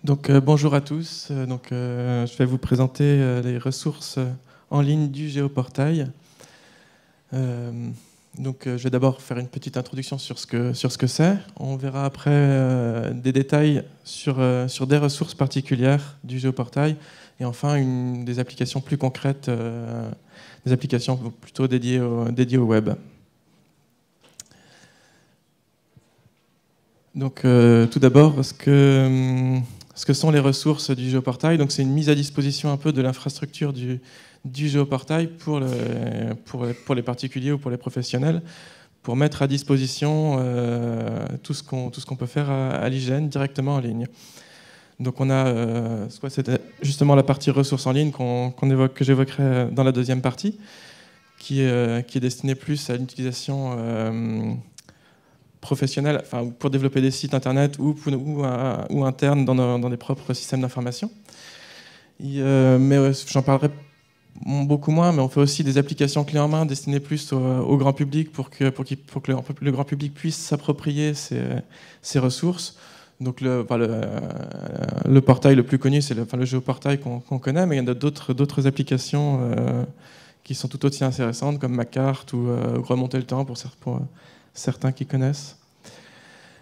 Bonjour à tous. Je vais vous présenter les ressources en ligne du Géoportail. Je vais d'abord faire une petite introduction sur ce que c'est. On verra après des détails sur des ressources particulières du Géoportail et enfin des applications plus concrètes, des applications plutôt dédiées au web. Tout d'abord, ce que sont les ressources du Géoportail. C'est une mise à disposition un peu de l'infrastructure du Géoportail pour les particuliers ou pour les professionnels, pour mettre à disposition tout ce qu'on peut faire à l'IGN directement en ligne. Donc on a c'était justement la partie ressources en ligne que j'évoquerai dans la deuxième partie, qui est destinée plus à l'utilisation professionnels, enfin, pour développer des sites internet ou internes dans des propres systèmes d'information. J'en parlerai beaucoup moins, mais on fait aussi des applications clés en main destinées plus au grand public pour que le grand public puisse s'approprier ces ressources. Donc le portail le plus connu, c'est le Géoportail qu'on connaît, mais il y a d'autres applications qui sont tout aussi intéressantes, comme Macart ou Remonter le temps pour certains qui connaissent.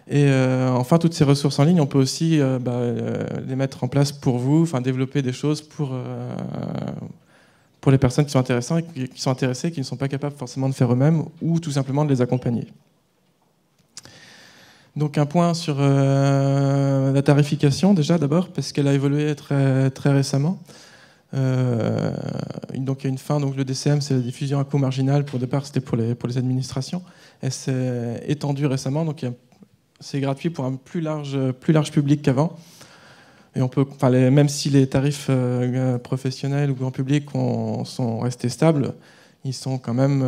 Et enfin, toutes ces ressources en ligne, on peut aussi les mettre en place pour vous, enfin développer des choses pour les personnes qui sont intéressées, qui ne sont pas capables forcément de faire eux-mêmes, ou tout simplement de les accompagner. Donc un point sur la tarification déjà d'abord, parce qu'elle a évolué très, très récemment. Donc il y a une fin, donc le DCM c'est la diffusion à coût marginal, pour départ c'était pour les administrations, elle s'est étendue récemment, donc c'est gratuit pour un plus large public qu'avant. Et même si les tarifs professionnels ou grand public sont restés stables, ils sont quand même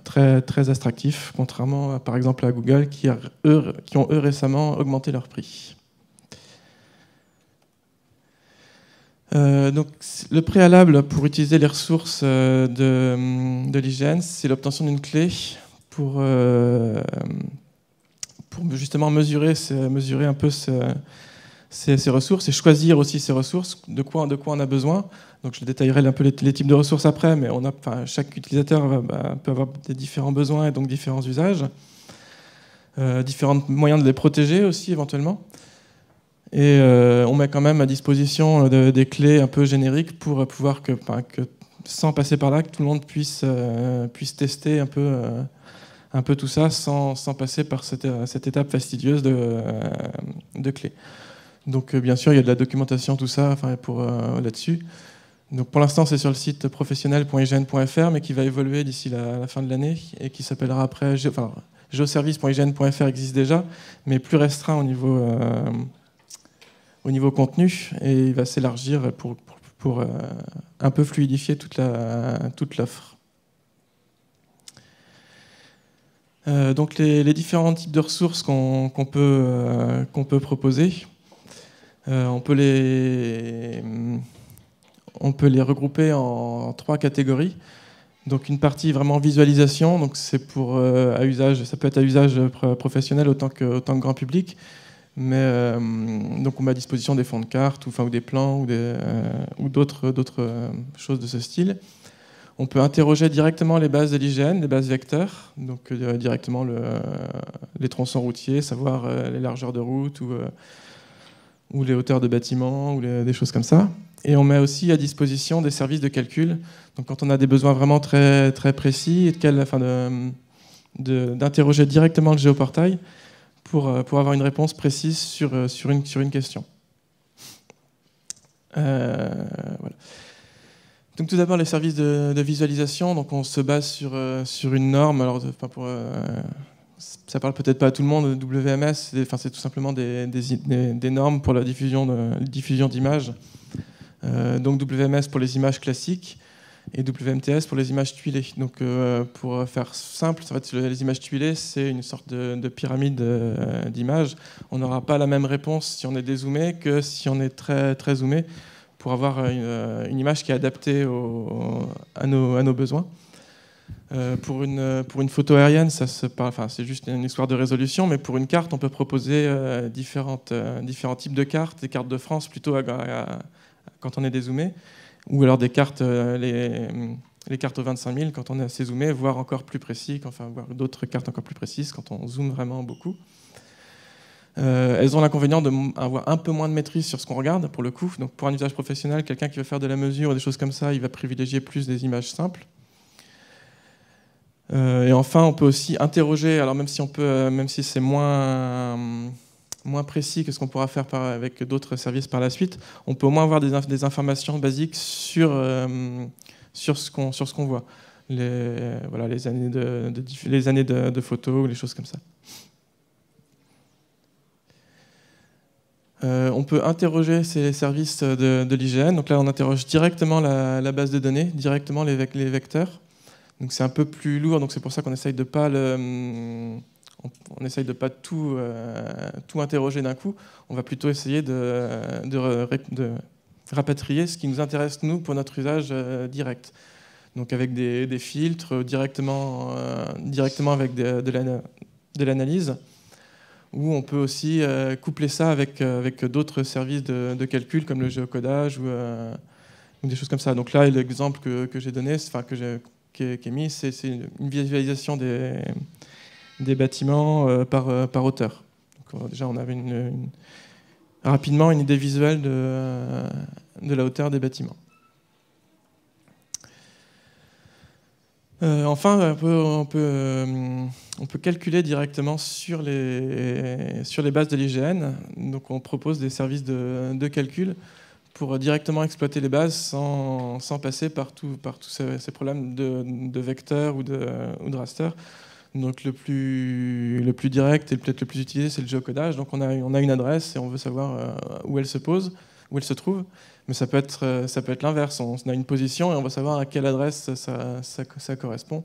très, très attractifs, contrairement par exemple à Google qui ont eux récemment augmenté leur prix. Donc, le préalable pour utiliser les ressources de l'IGN, c'est l'obtention d'une clé pour justement mesurer un peu ces ressources et choisir aussi ces ressources, de quoi on a besoin. Donc, je détaillerai un peu les types de ressources après, mais chaque utilisateur peut avoir des différents besoins et donc différents usages, différents moyens de les protéger aussi éventuellement. Et on met quand même à disposition des clés un peu génériques pour pouvoir que sans passer par là, que tout le monde puisse tester un peu tout ça sans passer par cette étape fastidieuse de clés. Donc bien sûr, il y a de la documentation, tout ça, là-dessus. Donc pour l'instant, c'est sur le site professionnel.ign.fr, mais qui va évoluer d'ici la fin de l'année et qui s'appellera après... geoservice.ign.fr existe déjà, mais plus restreint au niveau contenu, et il va s'élargir pour un peu fluidifier toute l'offre. Donc les différents types de ressources qu'on peut proposer, on peut les regrouper en 3 catégories. Donc une partie vraiment visualisation, donc c'est ça peut être à usage professionnel autant que grand public. Mais donc on met à disposition des fonds de cartes ou des plans ou d'autres choses de ce style. On peut interroger directement les bases de l'IGN, les bases vecteurs, donc directement les tronçons routiers, savoir les largeurs de route ou les hauteurs de bâtiments ou des choses comme ça. Et on met aussi à disposition des services de calcul. Donc quand on a des besoins vraiment très, très précis, d'interroger directement le Géoportail pour avoir une réponse précise sur une question. Voilà. Donc tout d'abord les services de visualisation. Donc on se base sur une norme. Alors ça parle peut-être pas à tout le monde. WMS, c'est tout simplement des normes pour la diffusion d'images. Donc WMS pour les images classiques et WMTS pour les images tuilées. Donc pour faire simple, en fait, les images tuilées, c'est une sorte de pyramide d'images. On n'aura pas la même réponse si on est dézoomé que si on est très, très zoomé, pour avoir une image qui est adaptée à nos besoins. Pour une photo aérienne, c'est juste une histoire de résolution, mais pour une carte, on peut proposer différents types de cartes, des cartes de France plutôt quand on est dézoomé, ou alors des cartes, les cartes au 25 000 quand on est assez zoomé, voire encore plus précis, voire d'autres cartes encore plus précises quand on zoome vraiment beaucoup. Elles ont l'inconvénient d'avoir un peu moins de maîtrise sur ce qu'on regarde, pour le coup. Donc pour un usage professionnel, quelqu'un qui veut faire de la mesure ou des choses comme ça, il va privilégier plus des images simples. Et enfin, on peut aussi interroger, alors même si c'est moins précis que ce qu'on pourra faire avec d'autres services par la suite, on peut au moins avoir des informations basiques sur ce qu'on voit. Les années de photos ou les choses comme ça. On peut interroger ces services de l'IGN. Donc là, on interroge directement la base de données, directement les vecteurs. Donc c'est un peu plus lourd, donc c'est pour ça qu'on essaye de pas tout interroger d'un coup. On va plutôt essayer de rapatrier ce qui nous intéresse nous pour notre usage direct. Donc avec des filtres directement avec de l'analyse, ou on peut aussi coupler ça avec d'autres services de calcul comme le géocodage ou des choses comme ça. Donc là, l'exemple que j'ai donné, qui est mis, c'est une visualisation des bâtiments par hauteur. Donc, déjà, on avait rapidement une idée visuelle de la hauteur des bâtiments. Enfin, on peut calculer directement sur les bases de l'IGN. Donc, on propose des services de calcul pour directement exploiter les bases sans passer par tous ces problèmes de vecteurs ou de raster. Donc le plus direct et peut-être le plus utilisé, c'est le géocodage. Donc on a une adresse et on veut savoir où elle se pose, où elle se trouve. Mais ça peut être l'inverse. On a une position et on veut savoir à quelle adresse ça correspond.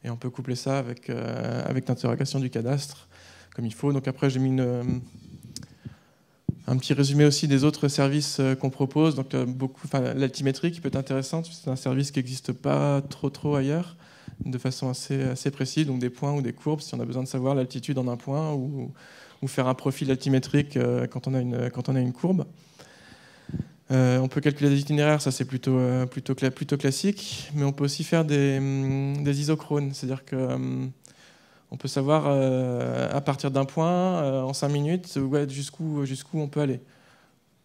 Et on peut coupler ça avec l'interrogation du cadastre comme il faut. Donc après, j'ai mis un petit résumé aussi des autres services qu'on propose. Donc l'altimétrie qui peut être intéressante, c'est un service qui n'existe pas trop ailleurs, de façon assez précise, donc des points ou des courbes, si on a besoin de savoir l'altitude en un point, ou faire un profil altimétrique quand on a une courbe. On peut calculer des itinéraires, ça c'est plutôt classique, mais on peut aussi faire des isochrones, c'est-à-dire que on peut savoir à partir d'un point, en 5 minutes, jusqu'où on peut aller.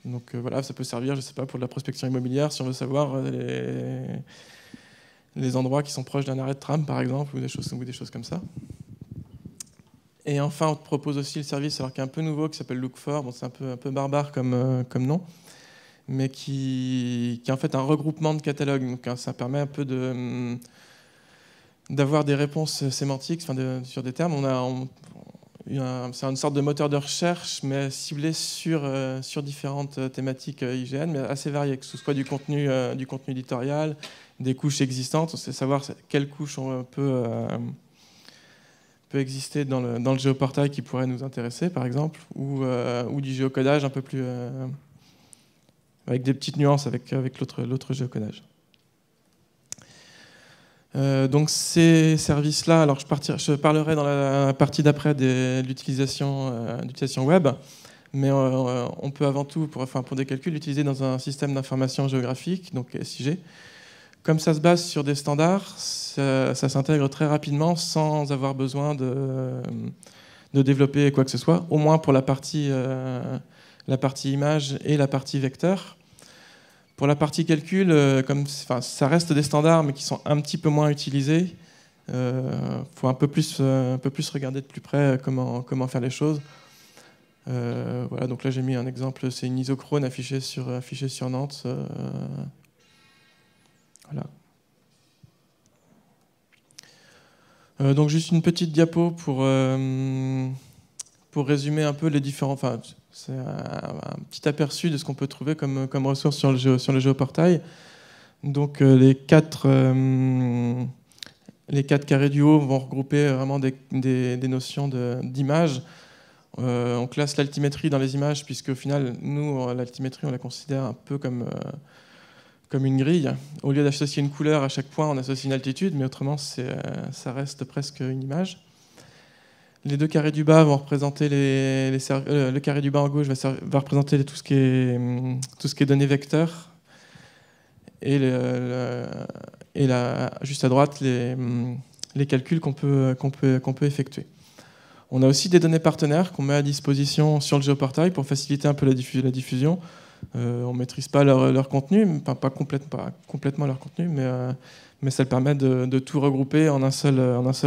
Donc voilà, ça peut servir, je sais pas, pour de la prospection immobilière, si on veut savoir les endroits qui sont proches d'un arrêt de tram, par exemple, ou des choses comme ça. Et enfin, on te propose aussi le service, alors qui est un peu nouveau, qui s'appelle Look4. Bon, c'est un peu barbare comme nom, mais qui est en fait un regroupement de catalogues. Donc ça permet un peu d'avoir des réponses sémantiques sur des termes. C'est une sorte de moteur de recherche, mais ciblé sur différentes thématiques IGN, mais assez variées, que ce soit du contenu éditorial, des couches existantes. On sait savoir quelle couche on peut exister dans le géoportail qui pourrait nous intéresser, par exemple, ou du géocodage un peu plus avec des petites nuances avec l'autre géocodage. Donc ces services-là, alors je parlerai dans la partie d'après de l'utilisation web, mais on peut avant tout, pour des calculs, l'utiliser dans un système d'information géographique, donc SIG. Comme ça se base sur des standards, ça s'intègre très rapidement sans avoir besoin de développer quoi que ce soit, au moins pour la partie image et la partie vecteur. Pour la partie calcul, ça reste des standards, mais qui sont un petit peu moins utilisés. Faut un peu plus regarder de plus près comment faire les choses. Voilà, donc là j'ai mis un exemple, c'est une isochrone affichée sur Nantes. Voilà. Donc juste une petite diapo pour résumer un peu les différents. C'est un petit aperçu de ce qu'on peut trouver comme ressources sur le géoportail. Donc les quatre carrés du haut vont regrouper vraiment des notions d'image. On classe l'altimétrie dans les images, puisque au final, nous, l'altimétrie, on la considère un peu comme comme une grille. Au lieu d'associer une couleur à chaque point, on associe une altitude, mais autrement, ça reste presque une image. Les deux carrés du bas vont représenter le carré du bas en gauche va représenter tout ce qui est données vecteurs. Et, juste à droite, les calculs qu'on peut effectuer. On a aussi des données partenaires qu'on met à disposition sur le géoportail pour faciliter un peu la diffusion. On ne maîtrise pas leur contenu, pas complètement leur contenu, mais ça permet de tout regrouper en un seul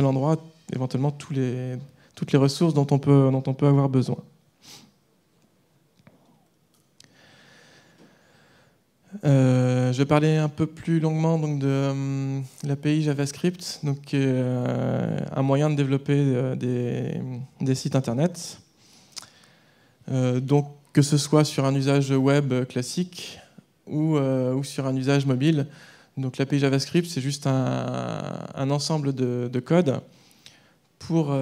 endroit, éventuellement toutes les ressources dont on peut avoir besoin. Je vais parler un peu plus longuement donc, de l'API JavaScript, donc, un moyen de développer des sites internet. Donc, que ce soit sur un usage web classique ou sur un usage mobile. Donc l'API JavaScript, c'est juste un ensemble de code pour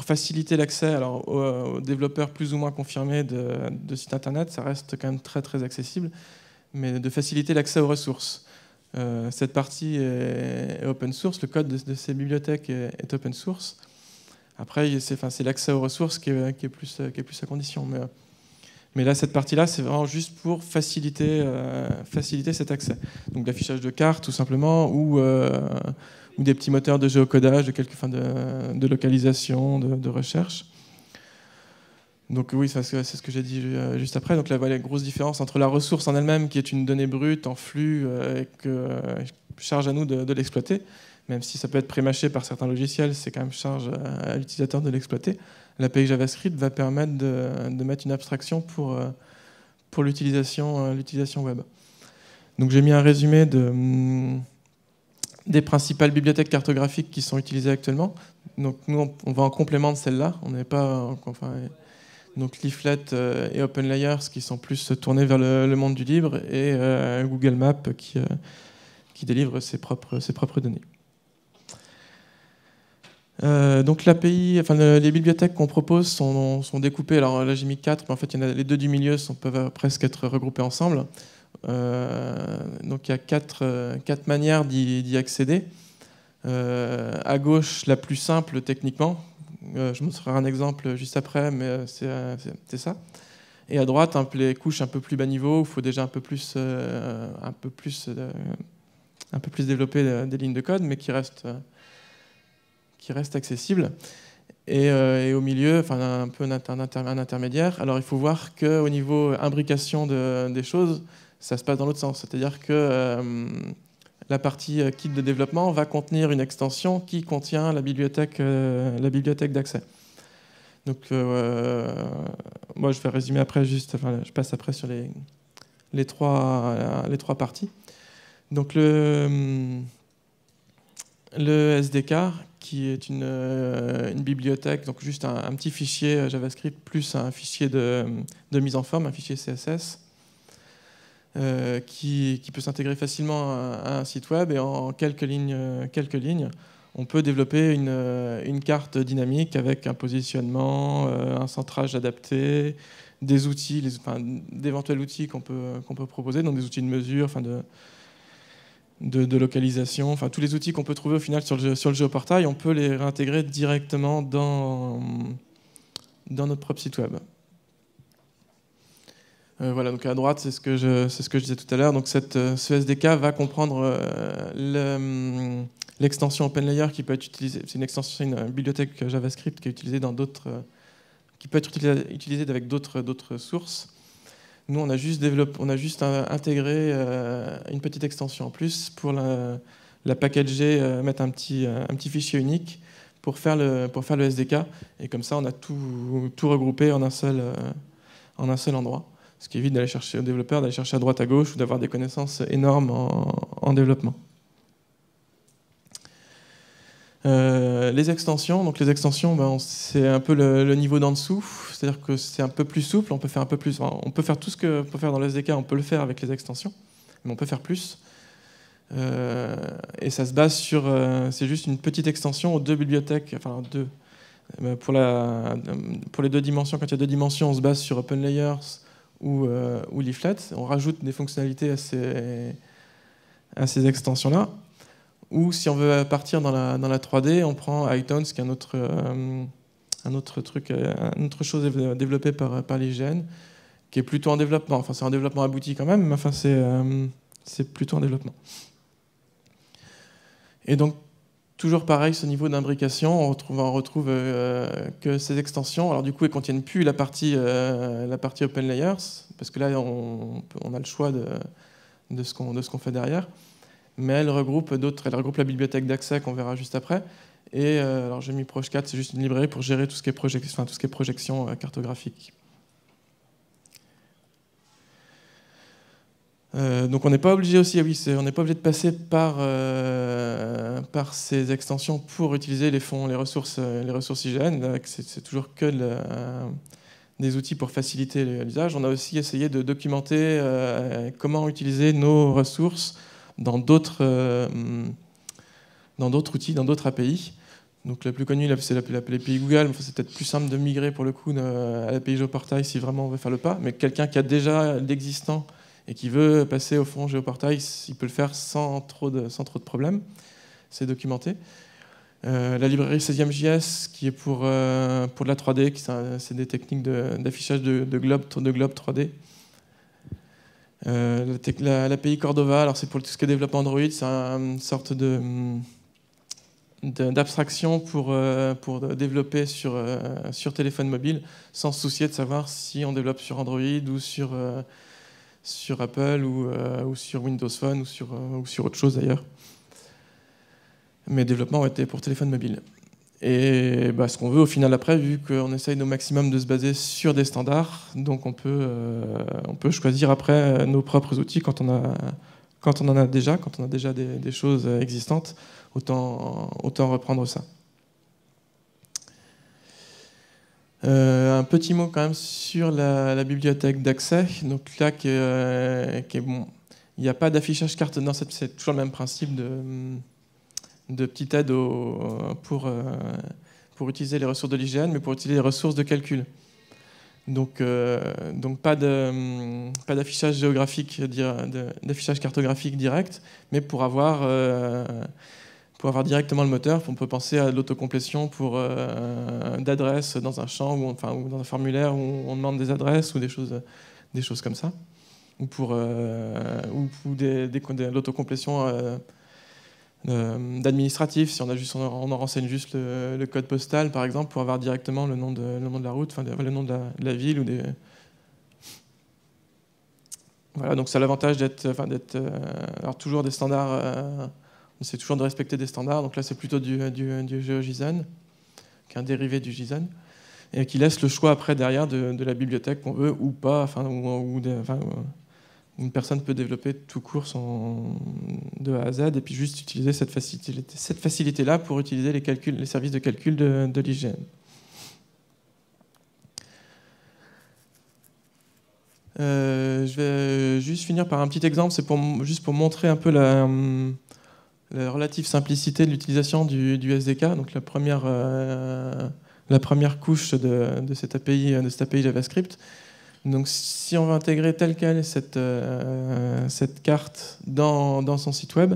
faciliter l'accès aux développeurs plus ou moins confirmés de sites internet. Ça reste quand même très très accessible, mais de faciliter l'accès aux ressources. Cette partie est open source, le code de ces bibliothèques est open source. Après, c'est l'accès aux ressources qui est plus la condition. Mais là, cette partie-là, c'est vraiment juste pour faciliter cet accès. Donc l'affichage de cartes, tout simplement, ou des petits moteurs de géocodage, de localisation, de recherche. Donc oui, c'est ce que j'ai dit juste après. Donc là, voilà, la grosse différence entre la ressource en elle-même, qui est une donnée brute en flux, et que charge à nous de l'exploiter, même si ça peut être prémâché par certains logiciels, c'est quand même charge à l'utilisateur de l'exploiter. L'API JavaScript va permettre de mettre une abstraction pour l'utilisation web. Donc j'ai mis un résumé des principales bibliothèques cartographiques qui sont utilisées actuellement. Donc nous, on va en complément de celle-là. On n'est pas... Donc Leaflet et OpenLayers qui sont plus tournés vers le monde du libre, et Google Maps qui délivre ses propres données. Donc l'API, les bibliothèques qu'on propose sont découpées. Alors là j'ai mis 4, mais en fait les deux du milieu peuvent presque être regroupés ensemble. Donc il y a quatre manières d'y accéder. À gauche, la plus simple techniquement. Je montrerai un exemple juste après, mais c'est ça. Et à droite, les couches un peu plus bas niveau, où il faut déjà un peu plus développer des lignes de code, mais qui restent accessibles. Et au milieu, un peu un intermédiaire. Alors il faut voir qu'au niveau imbrication des choses, ça se passe dans l'autre sens. C'est-à-dire que la partie kit de développement va contenir une extension qui contient la bibliothèque d'accès. Donc moi je vais résumer après je passe après sur les trois parties. Donc le SDK, qui est une bibliothèque, donc juste un petit fichier JavaScript plus un fichier de mise en forme, un fichier CSS, qui peut s'intégrer facilement à un site web, et en quelques lignes, on peut développer une carte dynamique avec un positionnement, un centrage adapté, des outils, d'éventuels outils qu'on peut proposer, donc des outils de mesure, de localisation, tous les outils qu'on peut trouver au final sur le géoportail, on peut les réintégrer directement dans notre propre site web. Voilà, donc à droite, c'est ce que je disais tout à l'heure. Donc ce SDK va comprendre l'extension OpenLayer qui peut être utilisée. C'est une bibliothèque JavaScript qui est utilisée qui peut être utilisée avec d'autres sources. Nous, on a juste intégré une petite extension en plus pour la packager, mettre un petit fichier unique pour faire le SDK. Et comme ça, on a tout regroupé en un seul endroit. Ce qui évite d'aller chercher aux développeurs, d'aller chercher à droite à gauche, ou d'avoir des connaissances énormes en développement. Les extensions, c'est un peu le niveau d'en dessous, c'est-à-dire que c'est un peu plus souple, on peut faire un peu plus, on peut faire tout ce qu'on peut faire dans le SDK, on peut le faire avec les extensions, mais on peut faire plus. Et ça se base sur, c'est juste une petite extension aux deux bibliothèques, pour les deux dimensions. Quand il y a deux dimensions, on se base sur OpenLayers ou Leaflet. On rajoute des fonctionnalités à ces extensions-là. Ou si on veut partir dans la 3D, on prend iTunes, qui est un autre chose développée par l'IGN, qui est plutôt en développement. Enfin, c'est un développement abouti quand même, mais enfin, c'est plutôt en développement. Et donc, toujours pareil, ce niveau d'imbrication, on retrouve que ces extensions, alors du coup, elles ne contiennent plus la partie Open Layers, parce que là, on a le choix de ce qu'on fait derrière, mais elles regroupent la bibliothèque d'accès qu'on verra juste après, et alors j'ai mis Proj4, c'est juste une librairie pour gérer tout ce qui est projection cartographique. Donc on n'est pas obligé aussi, on n'est pas obligé de passer par ces extensions pour utiliser les ressources IGN. C'est toujours que des outils pour faciliter l'usage. On a aussi essayé de documenter comment utiliser nos ressources dans d'autres outils, dans d'autres API. Donc la plus connue, c'est l'API Google. Enfin, c'est peut-être plus simple de migrer pour le coup à l'API Géoportail si vraiment on veut faire le pas. Mais quelqu'un qui a déjà l'existant et qui veut passer au fond Géoportail, il peut le faire sans trop de problèmes. C'est documenté. La librairie 16e.js, qui est pour de la 3D, c'est des techniques d'affichage de globe 3D. L'API Cordova, alors c'est pour tout ce qui est développement Android, c'est une sorte d'abstraction pour développer sur téléphone mobile, sans se soucier de savoir si on développe sur Android ou sur Apple ou sur Windows Phone ou sur autre chose d'ailleurs. Mais développement était pour téléphone mobile. Et ce qu'on veut au final après, vu qu'on essaye au maximum de se baser sur des standards, donc on peut choisir après nos propres outils quand on en a déjà, des choses existantes, autant reprendre ça. Un petit mot quand même sur la bibliothèque d'accès. Donc là, bon, il n'y a pas d'affichage carte. Non, c'est toujours le même principe de petite aide pour utiliser les ressources de l'IGN, mais pour utiliser les ressources de calcul. Donc pas d'affichage géographique, d'affichage cartographique direct, mais pour avoir directement le moteur, on peut penser à l'autocomplétion d'adresses dans un champ ou dans un formulaire où on demande des adresses ou des choses comme ça, ou l'autocomplétion d'administratif, si on en renseigne juste le code postal par exemple, pour avoir directement le nom de la route, le nom de la ville ou des... Voilà, donc c'est l'avantage d'être alors toujours des standards. C'est toujours de respecter des standards. Donc là, c'est plutôt du GeoJSON, qui est un dérivé du JSON, et qui laisse le choix après derrière de la bibliothèque qu'on veut ou pas, une personne peut développer tout court de A à Z et puis juste utiliser cette facilité-là pour utiliser les services de calcul de l'IGN. Je vais juste finir par un petit exemple, c'est juste pour montrer un peu la relative simplicité de l'utilisation du SDK, donc la première couche de cette API JavaScript. Donc si on veut intégrer telle quelle cette carte dans son site web,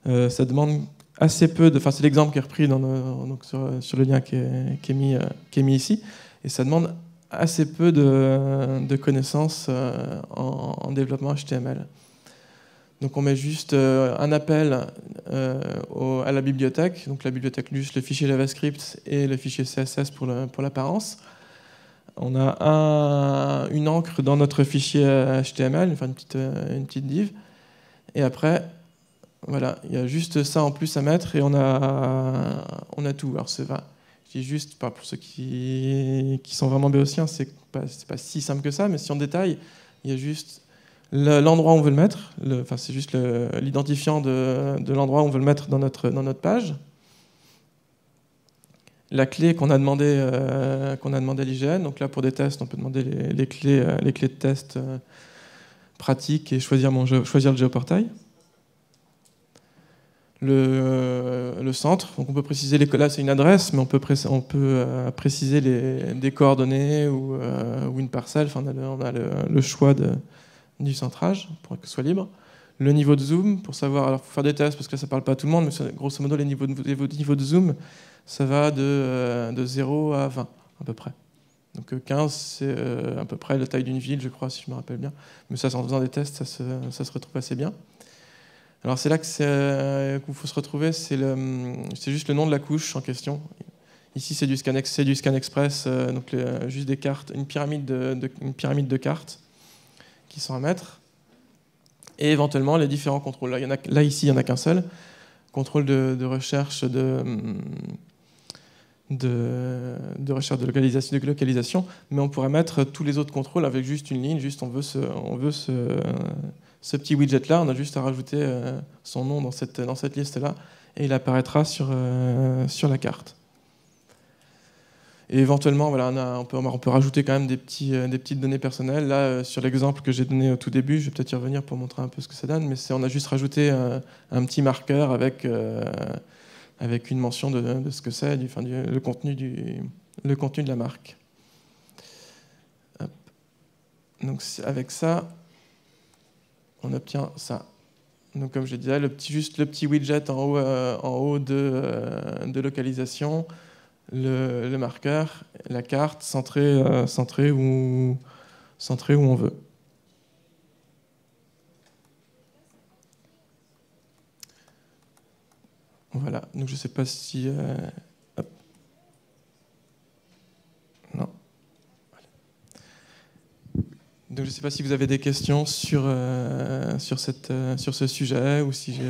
ça demande assez peu de... Enfin, c'est l'exemple qui est repris sur le lien qui est mis ici, et ça demande assez peu de connaissances en développement HTML. Donc on met juste un appel à la bibliothèque, donc la bibliothèque juste le fichier JavaScript et le fichier CSS pour l'apparence. On a une encre dans notre fichier HTML, enfin une petite div, et après, voilà, il y a juste ça en plus à mettre et on a tout. Alors je dis juste, pour ceux qui sont vraiment béotiens, c'est pas si simple que ça, mais si on détaille, il y a juste l'endroit où on veut le mettre, c'est juste l'identifiant de l'endroit où on veut le mettre dans notre page. La clé qu'on a demandé à l'IGN. Donc là, pour des tests, on peut demander les clés de test pratiques et choisir le géoportail. le centre. Donc on peut préciser là c'est une adresse, mais on peut préciser des coordonnées ou une parcelle. Enfin, on a le choix du centrage pour que ce soit libre. Le niveau de zoom, pour savoir, alors faut faire des tests parce que là ça parle pas à tout le monde, mais grosso modo les niveaux de zoom, ça va de 0 à 20 à peu près. Donc 15 c'est à peu près la taille d'une ville, je crois, si je me rappelle bien. Mais ça, en faisant des tests, ça se retrouve assez bien. Alors c'est là qu'il faut se retrouver, c'est juste le nom de la couche en question. Ici c'est du scan express, donc juste des cartes, une pyramide de cartes qui sont à mettre, et éventuellement les différents contrôles. Là ici il n'y en a qu'un seul, contrôle de recherche de recherche de localisation, mais on pourrait mettre tous les autres contrôles avec juste une ligne, juste on veut ce petit widget-là, on a juste à rajouter son nom dans cette liste-là, et il apparaîtra sur la carte. Et éventuellement, voilà, on peut rajouter quand même des petites données personnelles. Là, sur l'exemple que j'ai donné au tout début, je vais peut-être y revenir pour montrer un peu ce que ça donne, mais on a juste rajouté un petit marqueur avec une mention de ce que c'est, le contenu de la marque. Hop. Donc avec ça, on obtient ça. Donc comme je disais, juste le petit widget en haut de localisation, le marqueur, la carte centrée où on veut. Voilà, donc je ne sais pas si... hop. Non. Donc je ne sais pas si vous avez des questions sur ce sujet ou si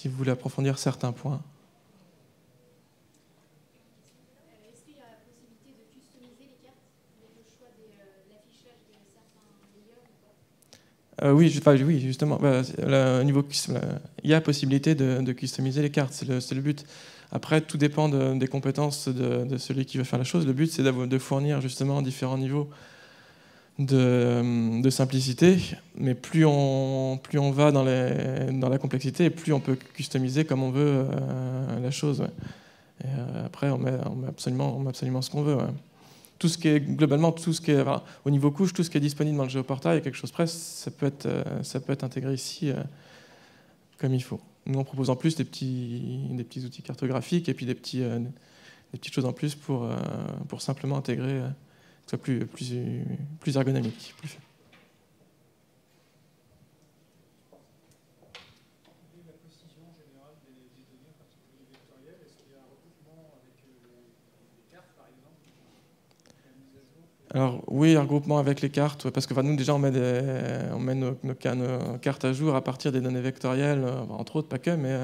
vous voulez approfondir certains points. Est-ce qu'il y a la possibilité de customiser les cartes avec le choix de l'affichage de certains layers ou pas? Oui, justement. Au niveau, il y a possibilité de customiser les cartes, c'est le but. Après, tout dépend des compétences de celui qui veut faire la chose. Le but, c'est de fournir justement différents niveaux de simplicité, mais plus on va dans la complexité, et plus on peut customiser comme on veut la chose. Ouais. Et après, on met absolument ce qu'on veut. Ouais. Globalement, enfin, au niveau couche, tout ce qui est disponible dans le géoportail, quelque chose près, ça peut être intégré ici comme il faut. Nous, on propose en plus des petits outils cartographiques et puis des petites choses en plus pour simplement intégrer, que ce soit plus ergonomique. Alors oui, un regroupement avec les cartes, parce que nous déjà on met nos cartes à jour à partir des données vectorielles, entre autres, pas que, mais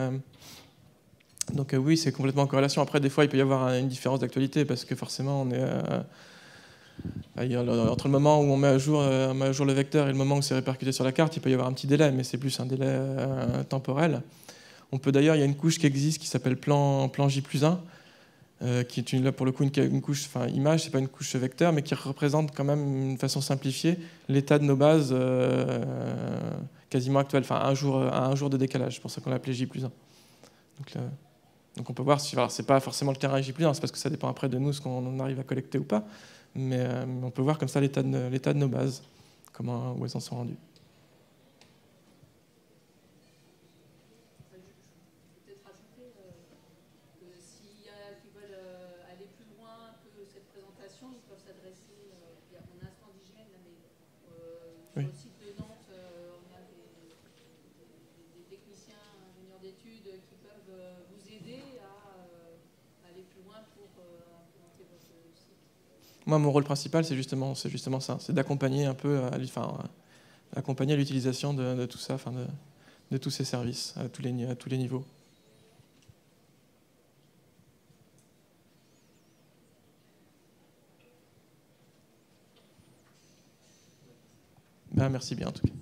donc oui, c'est complètement en corrélation. Après, des fois, il peut y avoir une différence d'actualité, parce que forcément, on est entre le moment où on met à jour le vecteur et le moment où c'est répercuté sur la carte, il peut y avoir un petit délai, mais c'est plus un délai temporel. D'ailleurs, il y a une couche qui existe qui s'appelle plan J+1, qui est là pour le coup une couche, enfin image, c'est pas une couche vecteur, mais qui représente quand même d'une façon simplifiée l'état de nos bases quasiment actuelles, enfin à un jour de décalage, c'est pour ça qu'on l'a appelé J+1. Donc on peut voir, c'est pas forcément le terrain J+1, c'est parce que ça dépend après de nous ce qu'on arrive à collecter ou pas, mais on peut voir comme ça l'état de nos bases, où elles en sont rendues. Sur le site de Nantes, on a des techniciens, ingénieurs d'études qui peuvent vous aider à aller plus loin pour implémenter votre site. Moi, mon rôle principal, c'est justement ça, c'est d'accompagner un peu, accompagner l'utilisation de tout ça, de tous ces services à tous les niveaux. Merci bien en tout cas.